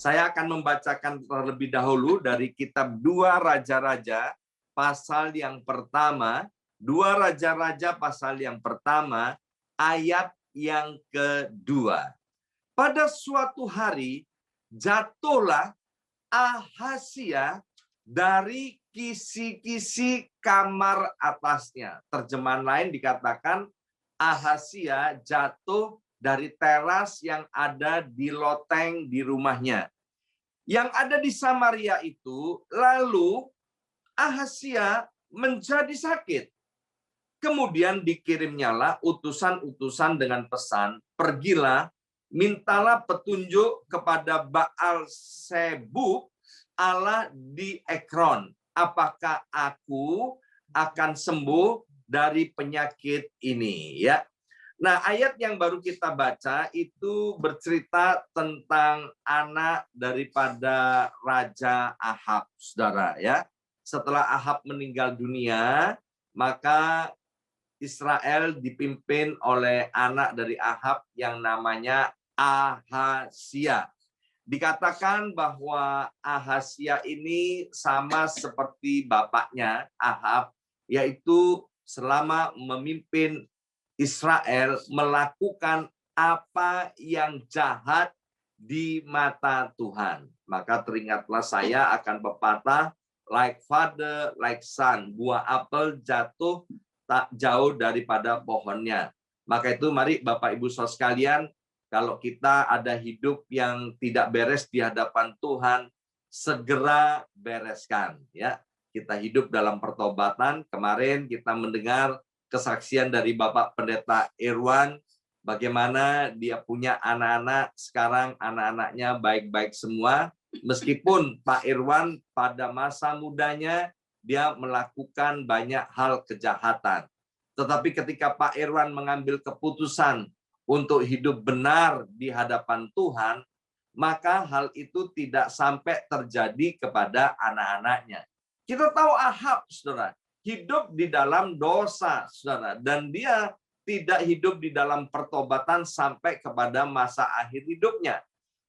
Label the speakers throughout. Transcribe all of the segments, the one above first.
Speaker 1: Saya akan membacakan terlebih dahulu dari kitab 2 Raja-Raja pasal yang pertama, 2 Raja-Raja pasal yang pertama, ayat yang kedua. Pada suatu hari jatuhlah Ahazia dari kisi-kisi kamar atasnya. Terjemahan lain dikatakan Ahazia jatuh dari teras yang ada di loteng di rumahnya. Yang ada di Samaria itu, lalu Ahazia menjadi sakit. Kemudian dikirimnyalah utusan-utusan dengan pesan, pergilah, mintalah petunjuk kepada Baal Zebub, Allah di Ekron. Apakah aku akan sembuh dari penyakit ini? Ya. Nah, ayat yang baru kita baca itu bercerita tentang anak daripada Raja Ahab, saudara. Ya. Setelah Ahab meninggal dunia, maka Israel dipimpin oleh anak dari Ahab yang namanya Ahazia. Dikatakan bahwa Ahazia ini sama seperti bapaknya Ahab, yaitu selama memimpin Israel melakukan apa yang jahat di mata Tuhan. Maka teringatlah saya akan pepatah, like father, like son. Buah apel jatuh tak jauh daripada pohonnya. Maka itu mari Bapak Ibu Saudara sekalian, kalau kita ada hidup yang tidak beres di hadapan Tuhan, segera bereskan. Ya, kita hidup dalam pertobatan. Kemarin kita mendengar kesaksian dari Bapak Pendeta Irwan, bagaimana dia punya anak-anak, sekarang anak-anaknya baik-baik semua. Meskipun Pak Irwan pada masa mudanya, dia melakukan banyak hal kejahatan. Tetapi ketika Pak Irwan mengambil keputusan untuk hidup benar di hadapan Tuhan, maka hal itu tidak sampai terjadi kepada anak-anaknya. Kita tahu Ahab, saudara, hidup di dalam dosa, saudara, dan dia tidak hidup di dalam pertobatan sampai kepada masa akhir hidupnya.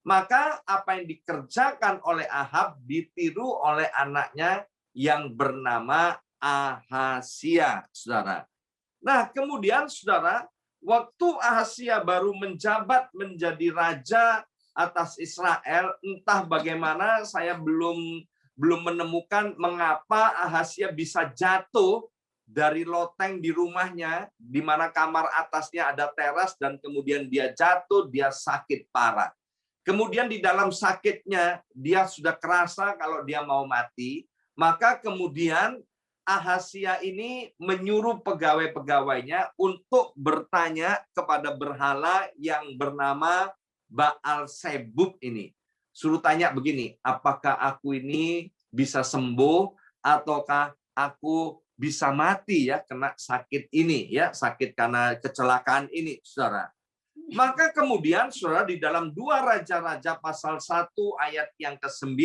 Speaker 1: Maka apa yang dikerjakan oleh Ahab ditiru oleh anaknya yang bernama Ahazia, saudara. Nah, kemudian saudara, waktu Ahazia baru menjabat menjadi raja atas Israel, entah bagaimana saya belum menemukan mengapa Ahazia bisa jatuh dari loteng di rumahnya, di mana kamar atasnya ada teras, dan kemudian dia jatuh, dia sakit parah. Kemudian di dalam sakitnya, dia sudah kerasa kalau dia mau mati, maka kemudian Ahazia ini menyuruh pegawai-pegawainya untuk bertanya kepada berhala yang bernama Baal Zebub ini. Suruh tanya begini, apakah aku ini bisa sembuh ataukah aku bisa mati ya kena sakit ini ya, sakit karena kecelakaan ini, saudara. Maka kemudian saudara di dalam 2 Raja-Raja pasal 1 ayat yang ke-9,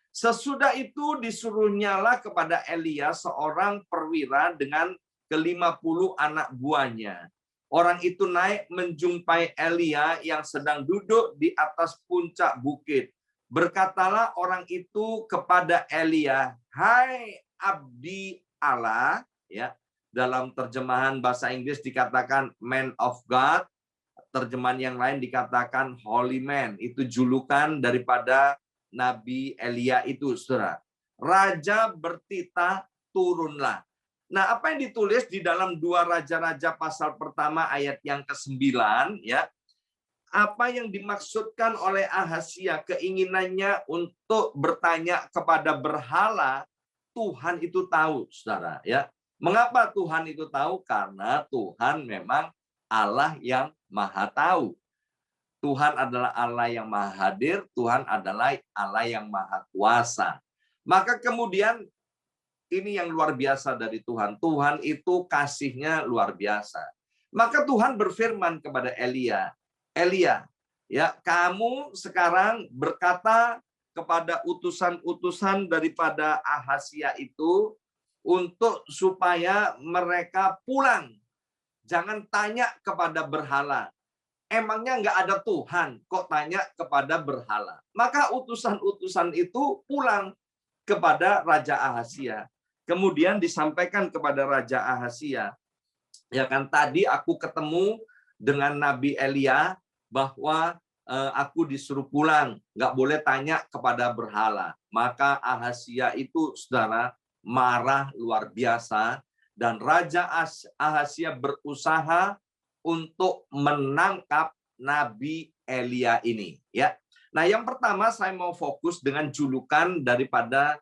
Speaker 1: sesudah itu disuruhnyalah kepada Elia seorang perwira dengan ke-50 anak buahnya. Orang itu naik menjumpai Elia yang sedang duduk di atas puncak bukit. Berkatalah orang itu kepada Elia, "Hai abdi Allah," ya. Dalam terjemahan bahasa Inggris dikatakan man of God, terjemahan yang lain dikatakan holy man. Itu julukan daripada Nabi Elia itu, saudara. Raja bertitah, turunlah. Nah, apa yang ditulis di dalam 2 Raja-Raja pasal pertama ayat yang ke-9, ya. Apa yang dimaksudkan oleh Ahazia, keinginannya untuk bertanya kepada berhala, Tuhan itu tahu, saudara, ya. Mengapa Tuhan itu tahu? Karena Tuhan memang Allah yang Maha Tahu. Tuhan adalah Allah yang Maha Hadir, Tuhan adalah Allah yang Maha Kuasa. Maka kemudian ini yang luar biasa dari Tuhan. Tuhan itu kasihnya luar biasa. Maka Tuhan berfirman kepada Elia, "Elia, ya, kamu sekarang berkata kepada utusan-utusan daripada Ahazia itu untuk supaya mereka pulang. Jangan tanya kepada berhala. emangnya nggak ada Tuhan, kok tanya kepada berhala? Maka utusan-utusan itu pulang kepada Raja Ahazia. Kemudian disampaikan kepada Raja Ahazia, ya kan, tadi aku ketemu dengan Nabi Elia bahwa aku disuruh pulang, nggak boleh tanya kepada berhala. Maka Ahazia itu, saudara, marah luar biasa, dan Raja Ahazia berusaha untuk menangkap Nabi Elia ini. Ya, nah yang pertama saya mau fokus dengan julukan daripada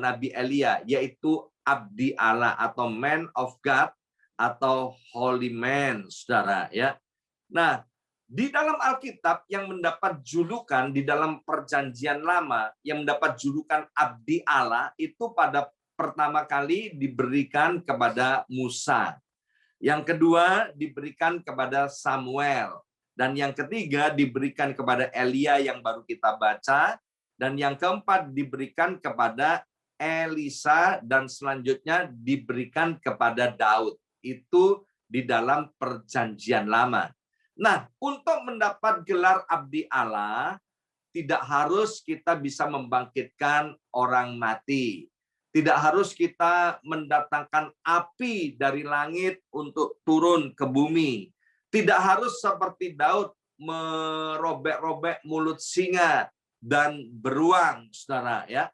Speaker 1: Nabi Elia, yaitu Abdi Allah atau Man of God atau Holy Man, saudara. Ya, nah di dalam Alkitab yang mendapat julukan di dalam Perjanjian Lama yang mendapat julukan Abdi Allah itu pada pertama kali diberikan kepada Musa. Yang kedua diberikan kepada Samuel. Dan yang ketiga diberikan kepada Elia yang baru kita baca. Dan yang keempat diberikan kepada Elisa. Dan selanjutnya diberikan kepada Daud. Itu di dalam Perjanjian Lama. Nah, untuk mendapat gelar Abdi Allah, tidak harus kita bisa membangkitkan orang mati. Tidak harus kita mendatangkan api dari langit untuk turun ke bumi. Tidak harus seperti Daud merobek-robek mulut singa dan beruang, saudara. Ya,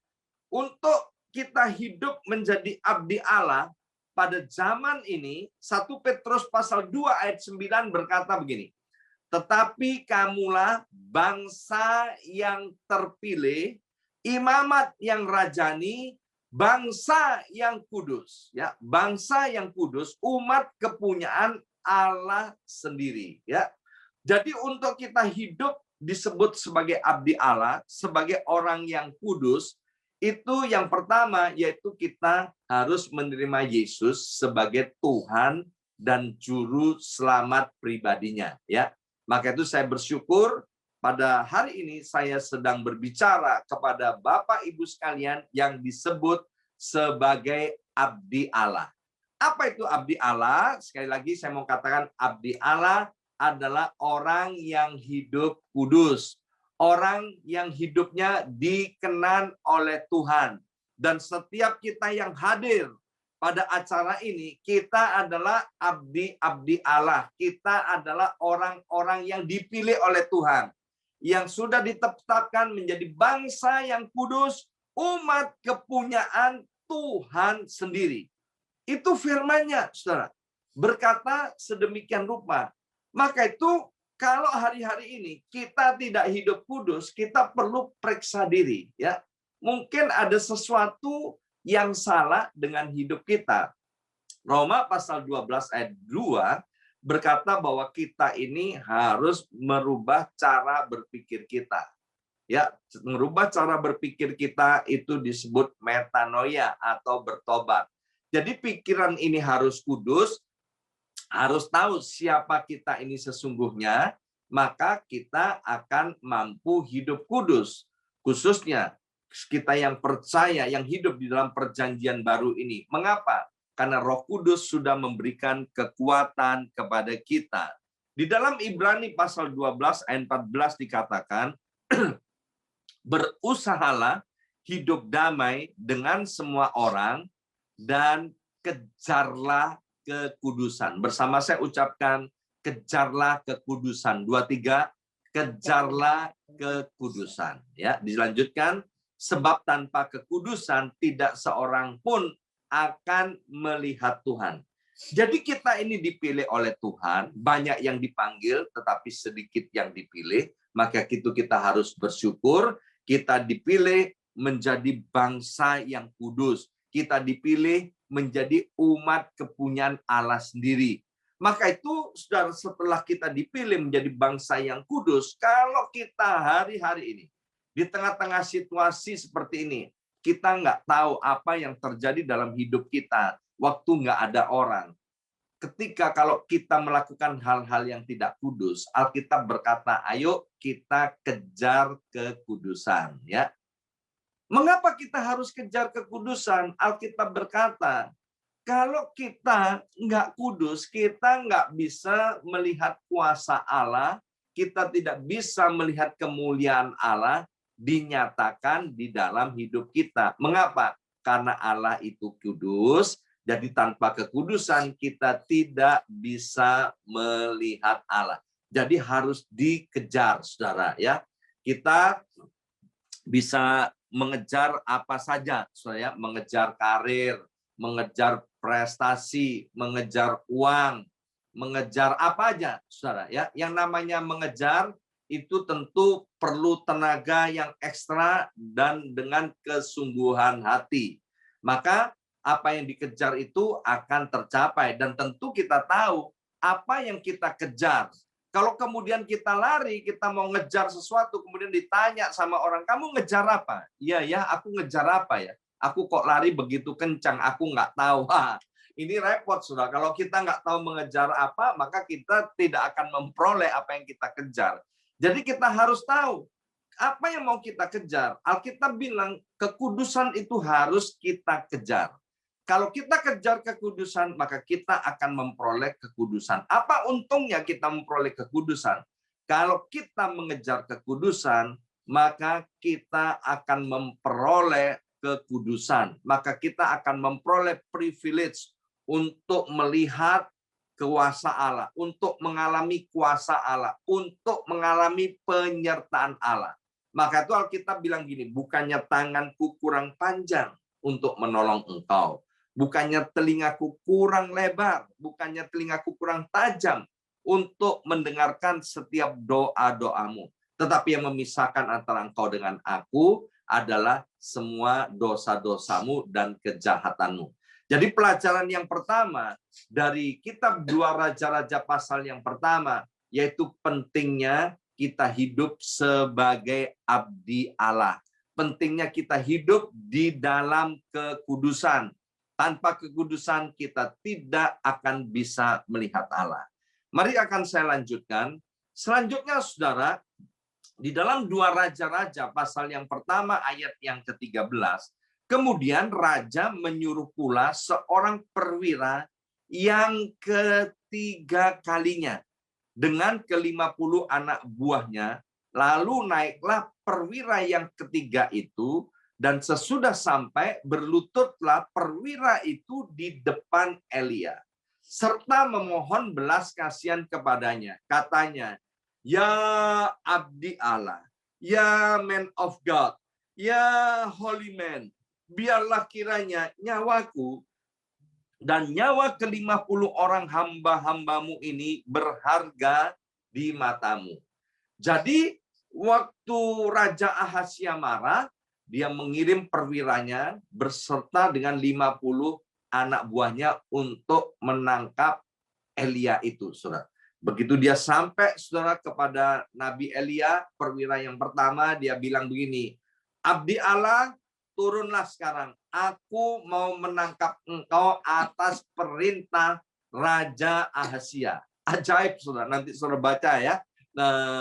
Speaker 1: untuk kita hidup menjadi abdi Allah pada zaman ini, 1 Petrus pasal 2 ayat 9 berkata begini. Tetapi kamulah bangsa yang terpilih, imamat yang rajani, bangsa yang kudus, ya, bangsa yang kudus, umat kepunyaan Allah sendiri, ya. Jadi untuk kita hidup disebut sebagai abdi Allah, sebagai orang yang kudus, itu yang pertama yaitu kita harus menerima Yesus sebagai Tuhan dan juru selamat pribadinya, ya. Maka itu saya bersyukur pada hari ini saya sedang berbicara kepada Bapak Ibu sekalian yang disebut sebagai abdi Allah. Apa itu abdi Allah? Sekali lagi saya mau katakan abdi Allah adalah orang yang hidup kudus. Orang yang hidupnya dikenan oleh Tuhan. Dan setiap kita yang hadir pada acara ini, kita adalah abdi-abdi Allah. Kita adalah orang-orang yang dipilih oleh Tuhan. Yang sudah ditetapkan menjadi bangsa yang kudus, umat kepunyaan Tuhan sendiri. Itu firman-Nya, saudara. Berkata sedemikian rupa. Maka itu kalau hari-hari ini kita tidak hidup kudus, kita perlu periksa diri. Ya, mungkin ada sesuatu yang salah dengan hidup kita. Roma pasal 12 ayat 2 berkata bahwa kita ini harus merubah cara berpikir kita. Ya, merubah cara berpikir kita itu disebut metanoia atau bertobat. Jadi pikiran ini harus kudus, harus tahu siapa kita ini sesungguhnya, maka kita akan mampu hidup kudus. Khususnya kita yang percaya, yang hidup di dalam perjanjian baru ini. Mengapa? Karena Roh Kudus sudah memberikan kekuatan kepada kita. Di dalam Ibrani pasal 12 ayat 14 dikatakan, berusahalah hidup damai dengan semua orang dan kejarlah kekudusan. Bersama saya ucapkan, kejarlah kekudusan. 2, 3, kejarlah kekudusan. Ya, dilanjutkan. Sebab tanpa kekudusan tidak seorang pun akan melihat Tuhan. Jadi kita ini dipilih oleh Tuhan, banyak yang dipanggil tetapi sedikit yang dipilih, maka itu kita harus bersyukur, kita dipilih menjadi bangsa yang kudus, kita dipilih menjadi umat kepunyaan Allah sendiri. Maka itu, saudara, setelah kita dipilih menjadi bangsa yang kudus, kalau kita hari-hari ini di tengah-tengah situasi seperti ini, kita nggak tahu apa yang terjadi dalam hidup kita waktu nggak ada orang. Ketika kalau kita melakukan hal-hal yang tidak kudus, Alkitab berkata, ayo kita kejar kekudusan. Ya, mengapa kita harus kejar kekudusan? Alkitab berkata, Kalau kita nggak kudus, kita nggak bisa melihat kuasa Allah, kita tidak bisa melihat kemuliaan Allah dinyatakan di dalam hidup kita. Mengapa? Karena Allah itu kudus, jadi tanpa kekudusan kita tidak bisa melihat Allah. Jadi harus dikejar, saudara. Ya, kita bisa mengejar apa saja, saudara. Mengejar karir, mengejar prestasi, mengejar uang, mengejar apa aja, saudara. Ya, yang namanya mengejar itu tentu perlu tenaga yang ekstra dan dengan kesungguhan hati. Maka apa yang dikejar itu akan tercapai dan tentu kita tahu apa yang kita kejar. Kalau kemudian kita lari, kita mau ngejar sesuatu, kemudian ditanya sama orang, kamu ngejar apa? Iya ya, aku ngejar apa ya? Aku kok lari begitu kencang, aku nggak tahu. Wah, ini repot, saudara. Kalau kita nggak tahu mengejar apa, maka kita tidak akan memperoleh apa yang kita kejar. Jadi kita harus tahu apa yang mau kita kejar. Alkitab bilang kekudusan itu harus kita kejar. Kalau kita kejar kekudusan, maka kita akan memperoleh kekudusan. Apa untungnya kita memperoleh kekudusan? Kalau kita mengejar kekudusan, maka kita akan memperoleh kekudusan. Maka kita akan memperoleh privilege untuk melihat kuasa Allah, untuk mengalami kuasa Allah, untuk mengalami penyertaan Allah. Maka itu Alkitab bilang gini, bukannya tanganku kurang panjang untuk menolong engkau. Bukannya telingaku kurang lebar, bukannya telingaku kurang tajam untuk mendengarkan setiap doa-doamu. Tetapi yang memisahkan antara engkau dengan aku adalah semua dosa-dosamu dan kejahatanmu. Jadi pelajaran yang pertama dari kitab 2 Raja-Raja pasal yang pertama, yaitu pentingnya kita hidup sebagai abdi Allah. Pentingnya kita hidup di dalam kekudusan. Tanpa kekudusan kita tidak akan bisa melihat Allah. Mari akan saya lanjutkan. Selanjutnya, saudara, di dalam 2 Raja-Raja pasal yang pertama ayat yang ke-13, kemudian raja menyuruh pula seorang perwira yang ketiga kalinya dengan ke-50 anak buahnya, lalu naiklah perwira yang ketiga itu, dan sesudah sampai berlututlah perwira itu di depan Elia, serta memohon belas kasihan kepadanya. Katanya, ya abdi Allah, ya man of God, ya holy man, biarlah kiranya nyawaku dan nyawa ke-50 orang hamba-hambamu ini berharga di matamu. Jadi waktu Raja Ahazia marah, dia mengirim perwiranya berserta dengan 50 anak buahnya untuk menangkap Elia itu, saudara. Begitu dia sampai, saudara, kepada Nabi Elia, perwira yang pertama, dia bilang begini, abdi Allah, turunlah sekarang. Aku mau menangkap engkau atas perintah Raja Ahazia. Ajaib, saudara. Nanti saudara baca ya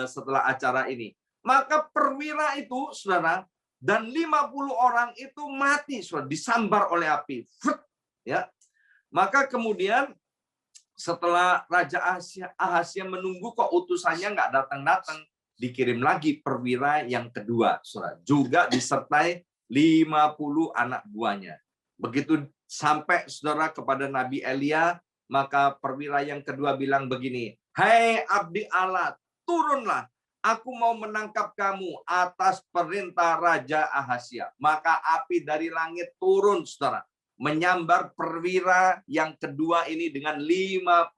Speaker 1: setelah acara ini. Maka perwira itu, saudara, dan 50 orang itu mati, saudara, disambar oleh api. Ya. Maka kemudian setelah Raja Ahazia menunggu kok utusannya nggak datang-datang, dikirim lagi perwira yang kedua, saudara, juga disertai 50 anak buahnya. Begitu sampai, saudara, kepada Nabi Elia, maka perwira yang kedua bilang begini, hai abdi Allah, turunlah, aku mau menangkap kamu atas perintah Raja Ahazia. Maka api dari langit turun, saudara, menyambar perwira yang kedua ini dengan 50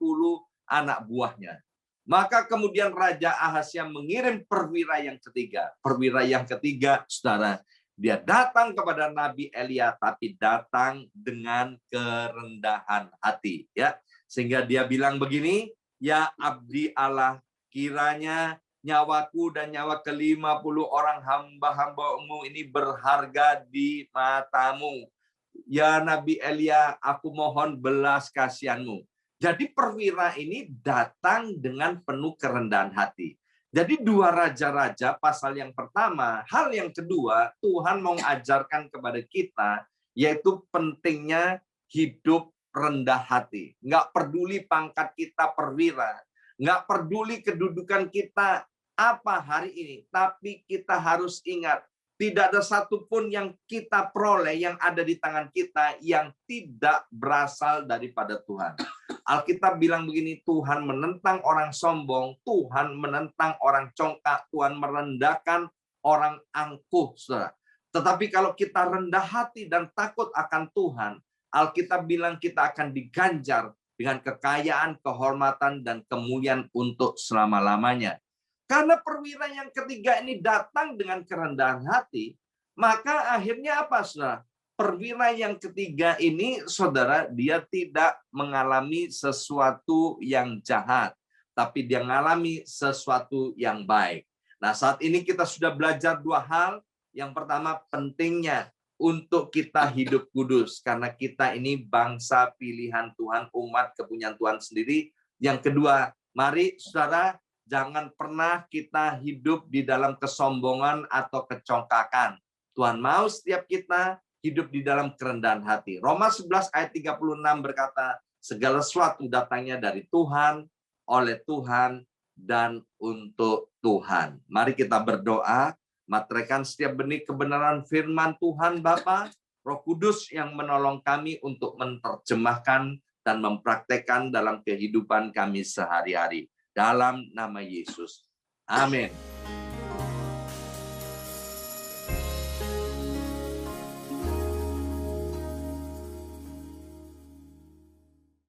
Speaker 1: anak buahnya. Maka kemudian Raja Ahazia mengirim perwira yang ketiga. Perwira yang ketiga, saudara, dia datang kepada Nabi Elia, tapi datang dengan kerendahan hati. Ya, sehingga dia bilang begini, ya abdi Allah, kiranya nyawaku dan nyawa ke-50 orang hamba-hambamu ini berharga di matamu. Ya Nabi Elia, aku mohon belas kasihanmu. Jadi perwira ini datang dengan penuh kerendahan hati. Jadi 2 Raja-Raja pasal yang pertama, hal yang kedua, Tuhan mau mengajarkan kepada kita, yaitu pentingnya hidup rendah hati. Nggak peduli pangkat kita perwira, nggak peduli kedudukan kita apa hari ini, tapi kita harus ingat, tidak ada satupun yang kita peroleh yang ada di tangan kita yang tidak berasal daripada Tuhan. Alkitab bilang begini, Tuhan menentang orang sombong, Tuhan menentang orang congkak, Tuhan merendahkan orang angkuh, saudara. Tetapi kalau kita rendah hati dan takut akan Tuhan, Alkitab bilang kita akan diganjar dengan kekayaan, kehormatan, dan kemuliaan untuk selama-lamanya. Karena perwira yang ketiga ini datang dengan kerendahan hati, maka akhirnya apa, saudara? Perwira yang ketiga ini, saudara, dia tidak mengalami sesuatu yang jahat, tapi dia mengalami sesuatu yang baik. Nah, saat ini kita sudah belajar dua hal. Yang pertama, pentingnya untuk kita hidup kudus, karena kita ini bangsa pilihan Tuhan, umat kepunyaan Tuhan sendiri. Yang kedua, mari saudara, jangan pernah kita hidup di dalam kesombongan atau kecongkakan. Tuhan mau setiap kita hidup di dalam kerendahan hati. Roma 11 ayat 36 berkata, segala sesuatu datangnya dari Tuhan, oleh Tuhan, dan untuk Tuhan. Mari kita berdoa, materaikan setiap benih kebenaran firman Tuhan Bapa, Roh Kudus yang menolong kami untuk menerjemahkan dan mempraktekkan dalam kehidupan kami sehari-hari. Dalam nama Yesus. Amin.